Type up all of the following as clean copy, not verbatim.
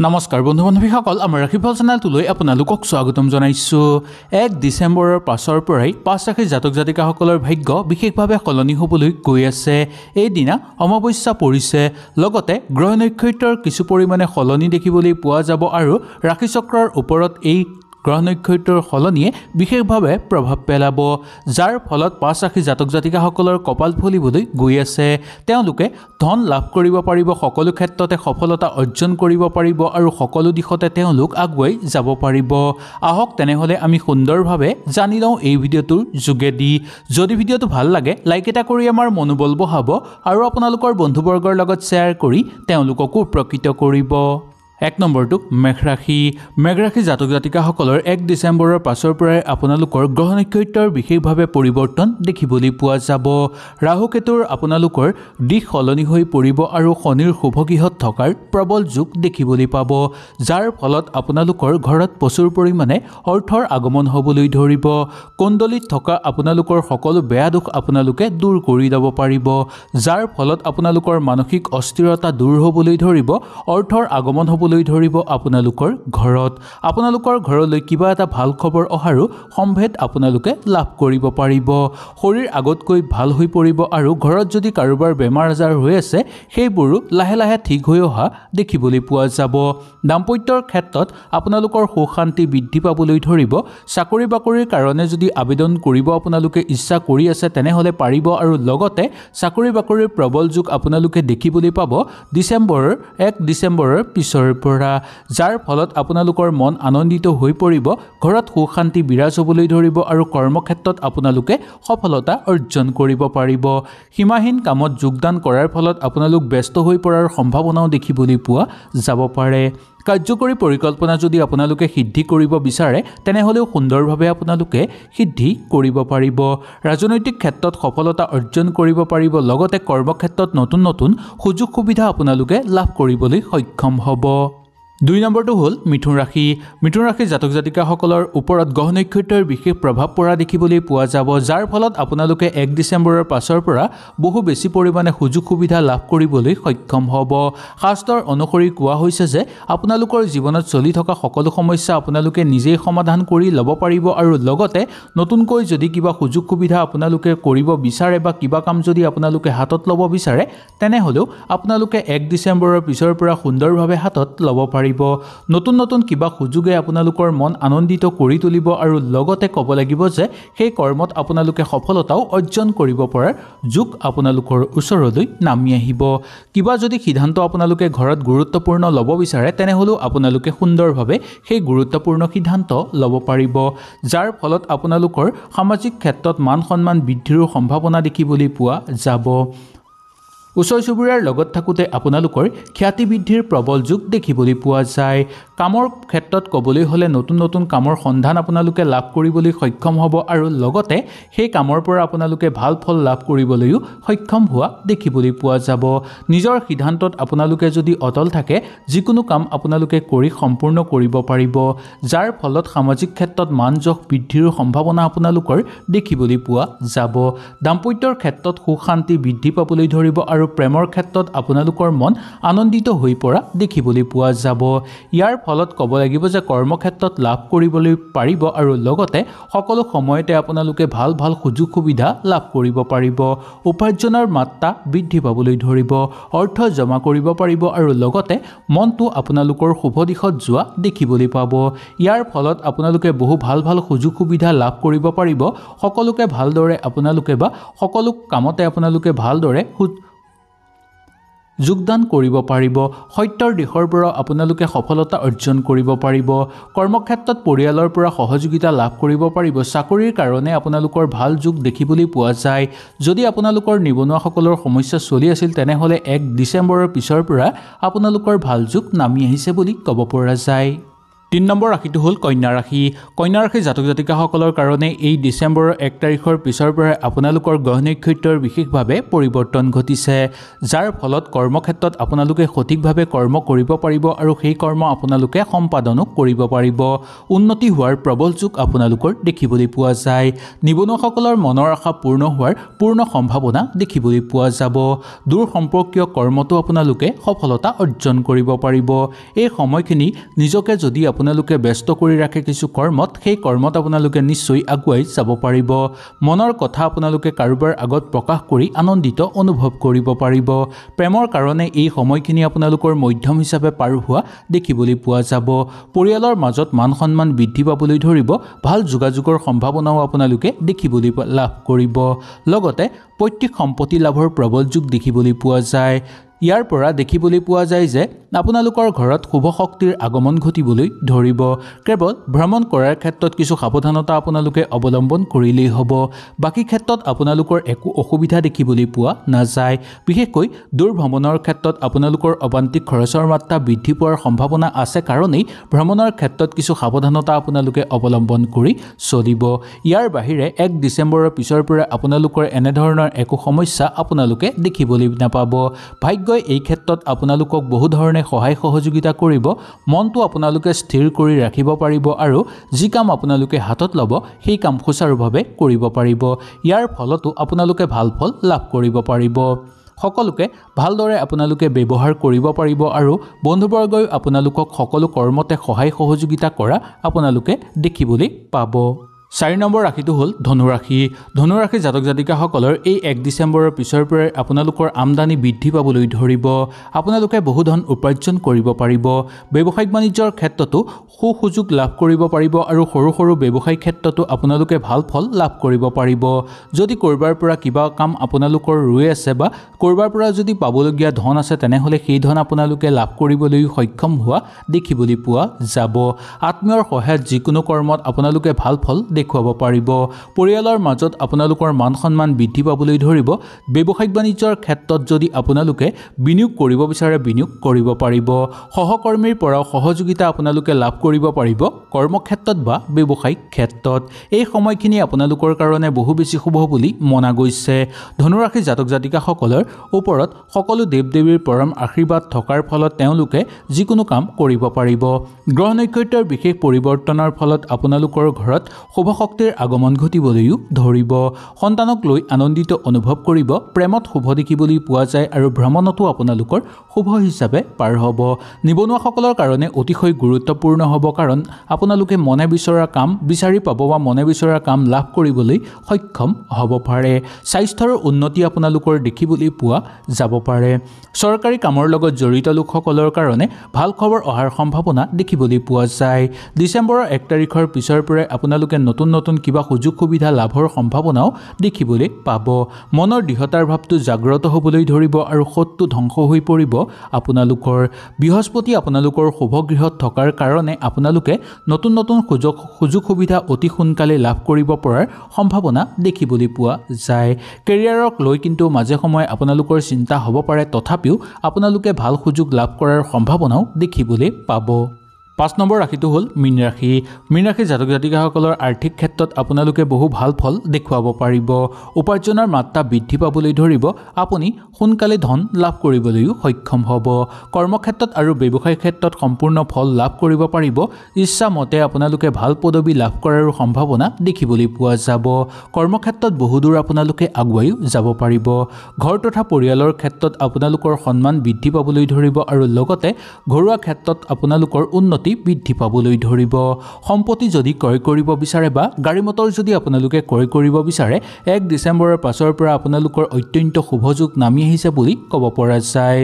নমস্কাৰ বন্ধু বান্ধৱীসকল আমাৰ ৰাশিফল চেনেলটোলৈ আপোনালোকক স্বাগতম জনাইছোঁ। 1 ডিচেম্বৰৰ পাছৰ পৰাই 5 ৰাশিৰ জাতক জাতিকাসকলৰ ভাগ্য বিশেষভাৱে সলনি হ'বলৈ গৈ আছে। এই দিনা অমাৱস্যা পৰিছে, লগতে গ্ৰহ নক্ষত্ৰৰ কিছু পৰিমাণে সলনি দেখিবলৈ পোৱা যাব আৰু ৰাশিচক্ৰৰ ওপৰত এই গ্ৰহ নক্ষত্ৰৰ সলনিয়ে বিশেষভাৱে প্ৰভাৱ পেলাব, যাৰ ফলত 5 ৰাশিৰ জাতক জাতিকাসকলৰ কপাল ফুলিবলৈ গৈ আছে। তেওঁলোকে ধন লাভ কৰিব পাৰিব, সকলো ক্ষেত্ৰতে সফলতা অৰ্জন কৰিব পাৰিব আৰু সকলো দিশতে তেওঁলোক আগুৱাই যাব পাৰিব। আহক তেনেহ'লে আমি সুন্দৰভাৱে জানি লওঁ এই ভিডিঅ'টোৰ যোগেদি। যদি ভিডিঅ'টো ভাল লাগে লাইক এটা কৰি আমাৰ মনোবল বঢ়াব আৰু আপোনালোকৰ বন্ধুবৰ্গৰ লগত শ্বেয়াৰ কৰি তেওঁলোককো উপকৃত কৰিব। 1 নম্বৰটো মেঘ ৰাশি। মেঘ ৰাশি জাতক জাতিকাসকলৰ 1 ডিচেম্বৰৰ পাছৰ পৰাই আপোনালোকৰ গ্ৰহ নক্ষত্ৰৰ বিশেষভাৱে পৰিৱৰ্তন দেখিবলৈ পোৱা যাব। ৰাহু কেতুৰ আপোনালোকৰ দিশ সলনি হৈ পৰিব আৰু শনিৰ শুভগৃহত থকাৰ প্ৰবল যোগ দেখিবলৈ পাব, যাৰ ফলত আপোনালোকৰ ঘৰত প্ৰচুৰ পৰিমাণে অৰ্থৰ আগমন হ'বলৈ ধৰিব। কুণ্ডলীত থকা আপোনালোকৰ সকলো বেয়া দোষ আপোনালোকে দূৰ কৰি ল'ব পাৰিব, যাৰ ফলত আপোনালোকৰ মানসিক অস্থিৰতা দূৰ হ'বলৈ ধৰিব। অৰ্থৰ আগমন হ'বলৈ ধৰিব আপোনালোকৰ ঘৰত। আপোনালোকৰ ঘৰলৈ কিবা এটা ভাল খবৰ অহাৰো সম্ভেদ আপোনালোকে লাভ কৰিব পাৰিব। শৰীৰ আগতকৈ ভাল হৈ পৰিব আৰু ঘৰত যদি কাৰোবাৰ বেমাৰ আজাৰ হৈ আছে সেইবোৰো লাহে লাহে ঠিক হৈ অহা দেখিবলৈ পোৱা যাব। দাম্পত্যৰ ক্ষেত্ৰত আপোনালোকৰ সুখ শান্তি বৃদ্ধি পাবলৈ ধৰিব। চাকৰি বাকৰিৰ কাৰণে যদি আবেদন কৰিব আপোনালোকে ইচ্ছা কৰি আছে তেনেহ'লে পাৰিব আৰু লগতে চাকৰি বাকৰিৰ প্ৰবল যোগ আপোনালোকে দেখিবলৈ পাব 1 ডিচেম্বৰৰ পিছৰ পৰা, যাৰ ফলত আপোনালোকৰ মন আনন্দিত হৈ পৰিব। ঘৰত সুখ শান্তি বিৰাজ হ'বলৈ ধৰিব আৰু কৰ্মক্ষেত্ৰত আপোনালোকে সফলতা অৰ্জন কৰিব পাৰিব। সীমাহীন কামত যোগদান কৰাৰ ফলত আপোনালোক ব্যস্ত হৈ পৰাৰ সম্ভাৱনাও দেখিবলৈ পোৱা যাব পাৰে। কাৰ্যকৰী পৰিকল্পনা যদি আপোনালোকে সিদ্ধি কৰিব বিচাৰে তেনেহ'লেও সুন্দৰভাৱে আপোনালোকে সিদ্ধি কৰিব পাৰিব। ৰাজনৈতিক ক্ষেত্ৰত সফলতা অৰ্জন কৰিব পাৰিব, লগতে কৰ্মক্ষেত্ৰত নতুন নতুন সুযোগ সুবিধা আপোনালোকে লাভ কৰিবলৈ সক্ষম হ'ব। 2 নম্বৰটো হ'ল মিথুন ৰাশি। মিথুন ৰাশিৰ জাতক জাতিকাসকলৰ ওপৰত গ্ৰহ নক্ষত্ৰৰ বিশেষ প্ৰভাৱ পৰা দেখিবলৈ পোৱা যাব, যাৰ ফলত আপোনালোকে 1 ডিচেম্বৰৰ পাছৰ পৰা বহু বেছি পৰিমাণে সুযোগ সুবিধা লাভ কৰিবলৈ সক্ষম হ'ব। শাস্ত্ৰৰ অনুসৰি কোৱা হৈছে যে আপোনালোকৰ জীৱনত চলি থকা সকলো সমস্যা আপোনালোকে নিজেই সমাধান কৰি ল'ব পাৰিব আৰু লগতে নতুনকৈ যদি কিবা সুযোগ সুবিধা আপোনালোকে কৰিব বিচাৰে বা কিবা কাম যদি আপোনালোকে হাতত ল'ব বিচাৰে তেনেহ'লেও আপোনালোকে 1 ডিচেম্বৰৰ পিছৰ পৰা সুন্দৰভাৱে হাতত ল'ব পাৰিব। নতুন নতুন কিবা সুযোগে আপোনালোকৰ মন আনন্দিত কৰি তুলিব আৰু লগতে ক'ব লাগিব যে সেই কৰ্মত আপোনালোকে সফলতাও অৰ্জন কৰিব পৰাৰ যোগ আপোনালোকৰ ওচৰলৈ নামি আহিব। কিবা যদি সিদ্ধান্ত আপোনালোকে ঘৰত গুৰুত্বপূৰ্ণ ল'ব বিচাৰে তেনেহ'লেও আপোনালোকে সুন্দৰভাৱে সেই গুৰুত্বপূৰ্ণ সিদ্ধান্ত ল'ব পাৰিব, যাৰ ফলত আপোনালোকৰ সামাজিক ক্ষেত্ৰত মান সন্মান বৃদ্ধিৰো সম্ভাৱনা দেখিবলৈ পোৱা যাব। ওচৰ চুবুৰীয়াৰ লগত থাকোঁতে আপোনালোকৰ খ্যাতি বৃদ্ধিৰ প্ৰবল যোগ দেখিবলৈ পোৱা যায়। কামৰ ক্ষেত্ৰত ক'বলৈ হ'লে নতুন নতুন কামৰ সন্ধান আপোনালোকে লাভ কৰিবলৈ সক্ষম হ'ব আৰু লগতে সেই কামৰ পৰা আপোনালোকে ভাল ফল লাভ কৰিবলৈও সক্ষম হোৱা দেখিবলৈ পোৱা যাব। নিজৰ সিদ্ধান্তত আপোনালোকে যদি অটল থাকে যিকোনো কাম আপোনালোকে কৰি সম্পূৰ্ণ কৰিব পাৰিব, যাৰ ফলত সামাজিক ক্ষেত্ৰত মান যশ বৃদ্ধিৰ সম্ভাৱনা আপোনালোকৰ দেখিবলৈ পোৱা যাব। দাম্পত্যৰ ক্ষেত্ৰত সুখ শান্তি বৃদ্ধি পাবলৈ ধৰিব আৰু প্ৰেমৰ ক্ষেত্ৰত আপোনালোকৰ মন আনন্দিত হৈ পৰা দেখিবলৈ পোৱা যাব। ইয়াৰ ফলত ক'ব লাগিব যে কৰ্মক্ষেত্ৰত লাভ কৰিবলৈ পাৰিব আৰু লগতে সকলো সময়তে আপোনালোকে ভাল ভাল সুযোগ সুবিধা লাভ কৰিব পাৰিব। উপাৰ্জনৰ মাত্ৰা বৃদ্ধি পাবলৈ ধৰিব, অৰ্থ জমা কৰিব পাৰিব আৰু লগতে মনটো আপোনালোকৰ শুভ দিশত যোৱা দেখিবলৈ পাব। ইয়াৰ ফলত আপোনালোকে বহু ভাল ভাল সুযোগ সুবিধা লাভ কৰিব পাৰিব। সকলোকে ভালদৰে আপোনালোকে বা সকলো কামতে আপোনালোকে ভালদৰে যোগদান কৰিব পাৰিব। সত্যৰ দিশৰ পৰা আপোনালোকে সফলতা অৰ্জন কৰিব পাৰিব। কৰ্মক্ষেত্ৰত পৰিয়ালৰ পৰা সহযোগিতা লাভ কৰিব পাৰিব। চাকৰিৰ কাৰণে আপোনালোকৰ ভাল যোগ দেখিবলৈ পোৱা যায়। যদি আপোনালোকৰ নিবনুৱাসকলৰ সমস্যা চলি আছিল তেনেহ'লে 1 ডিচেম্বৰৰ পিছৰ পৰা আপোনালোকৰ ভাল যোগ নামি আহিছে বুলি ক'ব পৰা যায়। 3 নম্বৰ ৰাশিটো হ'ল কন্যা ৰাশি। কন্যা ৰাশিৰ জাতক জাতিকাসকলৰ কাৰণে এই ডিচেম্বৰৰ 1 তাৰিখৰ পিছৰ পৰাই আপোনালোকৰ গ্ৰহ নক্ষত্ৰৰ বিশেষভাৱে পৰিৱৰ্তন ঘটিছে, যাৰ ফলত কৰ্মক্ষেত্ৰত আপোনালোকে সঠিকভাৱে কৰ্ম কৰিব পাৰিব আৰু সেই কৰ্ম আপোনালোকে সম্পাদনো কৰিব পাৰিব। উন্নতি হোৱাৰ প্ৰবল যোগ আপোনালোকৰ দেখিবলৈ পোৱা যায়। নিবনুৱাসকলৰ মনৰ আশা পূৰ্ণ হোৱাৰ পূৰ্ণ সম্ভাৱনা দেখিবলৈ পোৱা যাব। দূৰ সম্পৰ্কীয় কৰ্মতো আপোনালোকে সফলতা অৰ্জন কৰিব পাৰিব। এই সময়খিনি নিজকে যদি আপোনালোকে ব্যস্ত কৰি ৰাখে কিছু কৰ্মত, সেই কৰ্মত আপোনালোকে নিশ্চয় আগুৱাই যাব পাৰিব। মনৰ কথা আপোনালোকে কাৰোবাৰ আগত প্ৰকাশ কৰি আনন্দিত অনুভৱ কৰিব পাৰিব। প্ৰেমৰ কাৰণে এই সময়খিনি আপোনালোকৰ মধ্যম হিচাপে পাৰ হোৱা দেখিবলৈ পোৱা যাব। পৰিয়ালৰ মাজত মান সন্মান বৃদ্ধি পাবলৈ ধৰিব। ভাল যোগাযোগৰ সম্ভাৱনাও আপোনালোকে দেখিবলৈ লাভ কৰিব। লগতে পৈতৃক সম্পত্তি লাভৰ প্ৰবল যোগ দেখিবলৈ পোৱা যায়। ইয়াৰ পৰা দেখিবলৈ পোৱা যায় যে আপোনালোকৰ ঘৰত শুভ শক্তিৰ আগমন ঘটিবলৈ ধৰিব। কেৱল ভ্ৰমণ কৰাৰ ক্ষেত্ৰত কিছু সাৱধানতা আপোনালোকে অৱলম্বন কৰিলেই হ'ব। বাকী ক্ষেত্ৰত আপোনালোকৰ একো অসুবিধা দেখিবলৈ পোৱা নাযায়। বিশেষকৈ দূৰ ভ্ৰমণৰ ক্ষেত্ৰত আপোনালোকৰ অবান্তিক খৰচৰ মাত্ৰা বৃদ্ধি পোৱাৰ সম্ভাৱনা আছে কাৰণেই ভ্ৰমণৰ ক্ষেত্ৰত কিছু সাৱধানতা আপোনালোকে অৱলম্বন কৰি চলিব। ইয়াৰ বাহিৰে 1 ডিচেম্বৰৰ পিছৰ পৰা আপোনালোকৰ এনেধৰণৰ একো সমস্যা আপোনালোকে দেখিবলৈ নাপাব। ভাগ্যই এই ক্ষেত্ৰত আপোনালোকক বহু ধৰণে সহায় সহযোগিতা কৰিব। মনটো আপোনালোকে স্থিৰ কৰি ৰাখিব পাৰিব আৰু যি কাম আপোনালোকে হাতত ল'ব সেই কাম সুচাৰুভাৱে কৰিব পাৰিব। ইয়াৰ ফলতো আপোনালোকে ভাল ফল লাভ কৰিব পাৰিব। সকলোকে ভালদৰে আপোনালোকে ব্যৱহাৰ কৰিব পাৰিব আৰু বন্ধুবৰ্গই আপোনালোকক সকলো কৰ্মতে সহায় সহযোগিতা কৰা আপোনালোকে দেখিবলৈ পাব। 4 নম্বৰ ৰাশিটো হ'ল ধনু ৰাশি। ধনু ৰাশিৰ জাতক জাতিকাসকলৰ এই 1 ডিচেম্বৰৰ পিছৰ পৰাই আপোনালোকৰ আমদানি বৃদ্ধি পাবলৈ ধৰিব। আপোনালোকে বহু ধন উপাৰ্জন কৰিব পাৰিব। ব্যৱসায়িক বাণিজ্যৰ ক্ষেত্ৰতো সুযোগ লাভ কৰিব পাৰিব আৰু সৰু সৰু ব্যৱসায়িক ক্ষেত্ৰতো আপোনালোকে ভাল ফল লাভ কৰিব পাৰিব। যদি ক'ৰবাৰ পৰা কিবা কাম আপোনালোকৰ ৰৈ আছে বা ক'ৰবাৰ পৰা যদি পাবলগীয়া ধন আছে, তেনেহ'লে সেই ধন আপোনালোকে লাভ কৰিবলৈ সক্ষম হোৱা দেখিবলৈ পোৱা যাব। আত্মীয়ৰ সহায়ত যিকোনো কৰ্মত আপোনালোকে ভাল ফল দেখুৱাব পাৰিব। পৰিয়ালৰ মাজত আপোনালোকৰ মান সন্মান বৃদ্ধি পাবলৈ ধৰিব। ব্যৱসায়িক বাণিজ্যৰ ক্ষেত্ৰত যদি আপোনালোকে বিনিয়োগ কৰিব বিচাৰে, বিনিয়োগ কৰিব পাৰিব। সহকৰ্মীৰ পৰাও সহযোগিতা আপোনালোকে লাভ কৰিব পাৰিব কৰ্মক্ষেত্ৰত বা ব্যৱসায়িক ক্ষেত্ৰত। এই সময়খিনি আপোনালোকৰ কাৰণে বহু বেছি শুভ বুলি মনা গৈছে। ধনুৰাশিৰ জাতক জাতিকাসকলৰ ওপৰত সকলো দেৱ দেৱীৰ পৰম আশীৰ্বাদ থকাৰ ফলত তেওঁলোকে যিকোনো কাম কৰিব পাৰিব। গ্ৰহ নক্ষত্ৰৰ বিশেষ পৰিৱৰ্তনৰ ফলত আপোনালোকৰ ঘৰত শুভ শক্তিৰ আগমন ঘটিবলৈও ধৰিব। সন্তানক লৈ আনন্দিত অনুভৱ কৰিব। প্ৰেমত শুভ দেখিবলৈ পোৱা যায় আৰু ভ্ৰমণতো আপোনালোকৰ শুভ হিচাপে পাৰ হ'ব। নিবনুৱাসকলৰ কাৰণে অতিশয় গুৰুত্বপূৰ্ণ হ'ব, কাৰণ আপোনালোকে মনে বিচৰা কাম বিচাৰি পাব বা মনে বিচৰা কাম লাভ কৰিবলৈ সক্ষম হ'ব পাৰে। স্বাস্থ্যৰ উন্নতি আপোনালোকৰ দেখিবলৈ পোৱা যাব পাৰে। চৰকাৰী কামৰ লগত জড়িত লোকসকলৰ কাৰণে ভাল খবৰ অহাৰ সম্ভাৱনা দেখিবলৈ পোৱা যায়। ডিচেম্বৰৰ 1 তাৰিখৰ পিছৰ পৰাই আপোনালোকে নতুন নতুন কিবা সুযোগ সুবিধা লাভৰ সম্ভাৱনাও দেখিবলৈ পাব। মনৰ দৃঢ়তাৰ ভাৱটো জাগ্ৰত হ'বলৈ ধৰিব আৰু শত্ৰু ধ্বংস হৈ পৰিব আপোনালোকৰ। বৃহস্পতি আপোনালোকৰ শুভ গৃহত থকাৰ কাৰণে আপোনালোকে নতুন নতুন সুযোগ সুবিধা অতি সোনকালে লাভ কৰিব পৰাৰ সম্ভাৱনা দেখিবলৈ পোৱা যায়। কেৰিয়াৰক লৈ কিন্তু মাজে সময়ে আপোনালোকৰ চিন্তা হ'ব পাৰে, তথাপিও আপোনালোকে ভাল সুযোগ লাভ কৰাৰ সম্ভাৱনাও দেখিবলৈ পাব। 5 নম্বৰ ৰাশিটো হ'ল মীন ৰাশি। মীন ৰাশিৰ জাতক জাতিকাসকলৰ আৰ্থিক ক্ষেত্ৰত আপোনালোকে বহু ভাল ফল দেখুৱাব পাৰিব। উপাৰ্জনৰ মাত্ৰা বৃদ্ধি পাবলৈ ধৰিব। আপুনি সোনকালে ধন লাভ কৰিবলৈও সক্ষম হ'ব। কৰ্মক্ষেত্ৰত আৰু ব্যৱসায়িক ক্ষেত্ৰত সম্পূৰ্ণ ফল লাভ কৰিব পাৰিব। ইচ্ছামতে আপোনালোকে ভাল পদবী লাভ কৰাৰ সম্ভাৱনা দেখিবলৈ পোৱা যাব। কৰ্মক্ষেত্ৰত বহুদূৰ আপোনালোকে আগুৱাইও যাব পাৰিব। ঘৰ তথা পৰিয়ালৰ ক্ষেত্ৰত আপোনালোকৰ সন্মান বৃদ্ধি পাবলৈ ধৰিব আৰু লগতে ঘৰুৱা ক্ষেত্ৰত আপোনালোকৰ উন্নতি বৃদ্ধি পাবলৈ ধৰিব। সম্পত্তি যদি ক্ৰয় কৰিব বিচাৰে বা গাড়ী মটৰ যদি আপোনালোকে ক্ৰয় কৰিব বিচাৰে, 1 ডিচেম্বৰৰ পাছৰ পৰা আপোনালোকৰ অত্যন্ত শুভযোগ নামি আহিছে বুলি ক'ব পৰা যায়।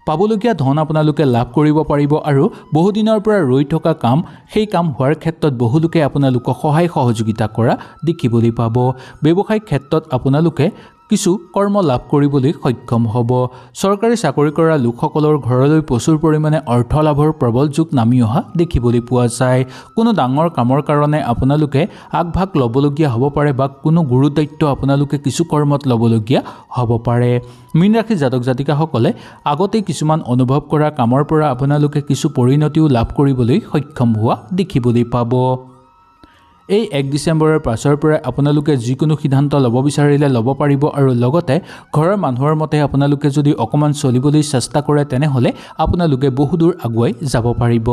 পাবলগীয়া ধন আপোনালোকে লাভ কৰিব পাৰিব আৰু বহুদিনৰ পৰা ৰৈ থকা কাম, সেই কাম হোৱাৰ ক্ষেত্ৰত বহুলোকে আপোনালোকক সহায় সহযোগিতা কৰা দেখিবলৈ পাব। ব্যৱসায়িক ক্ষেত্ৰত আপোনালোকে কিছু কৰ্ম লাভ কৰিবলৈ সক্ষম হ'ব। চৰকাৰী চাকৰি কৰা লোকসকলৰ ঘৰলৈ প্ৰচুৰ পৰিমাণে অৰ্থ লাভৰ প্ৰবল যুগ নামি অহা দেখিবলৈ পোৱা যায়। কোনো ডাঙৰ কামৰ কাৰণে আপোনালোকে আগভাগ ল'বলগীয়া হ'ব পাৰে বা কোনো গুৰু দায়িত্ব আপোনালোকে কিছু কৰ্মত ল'বলগীয়া হ'ব পাৰে। মীন ৰাশি জাতক জাতিকাসকলে আগতে কিছুমান অনুভৱ কৰা কামৰ পৰা আপোনালোকে কিছু পৰিণতিও লাভ কৰিবলৈ সক্ষম হোৱা দেখিবলৈ পাব। এই 1 ডিচেম্বৰৰ পাছৰ পৰা আপোনালোকে যিকোনো সিদ্ধান্ত ল'ব বিচাৰিলে ল'ব পাৰিব আৰু লগতে ঘৰৰ মানুহৰ মতে আপোনালোকে যদি অকণমান চলিবলৈ চেষ্টা কৰে তেনেহ'লে আপোনালোকে বহুদূৰ আগুৱাই যাব পাৰিব।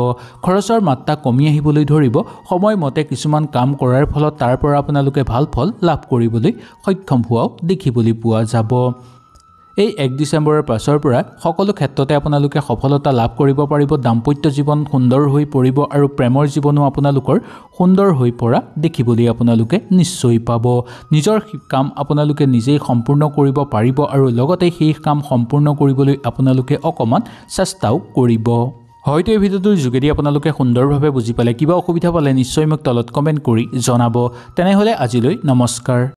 খৰচৰ মাত্ৰা কমি আহিবলৈ ধৰিব। সময়মতে কিছুমান কাম কৰাৰ ফলত তাৰ পৰা আপোনালোকে ভাল ফল লাভ কৰিবলৈ সক্ষম হোৱাও দেখিবলৈ পোৱা যাব। এই 1 ডিচেম্বৰৰ পাছৰ পৰা সকলো ক্ষেত্ৰতে আপোনালোকে সফলতা লাভ কৰিব পাৰিব। দাম্পত্য জীৱন সুন্দৰ হৈ পৰিব আৰু প্ৰেমৰ জীৱনো আপোনালোকৰ সুন্দৰ হৈ পৰা দেখিবলৈ আপোনালোকে নিশ্চয় পাব। নিজৰ কাম আপোনালোকে নিজেই সম্পূৰ্ণ কৰিব পাৰিব আৰু লগতে সেই কাম সম্পূৰ্ণ কৰিবলৈ আপোনালোকে অকণমান চেষ্টাও কৰিব। হয়তো এই ভিডিঅ'টোৰ যোগেদি আপোনালোকে সুন্দৰভাৱে বুজি পালে। কিবা অসুবিধা পালে নিশ্চয় মোক তলত কমেণ্ট কৰি জনাব। তেনেহ'লে আজিলৈ নমস্কাৰ।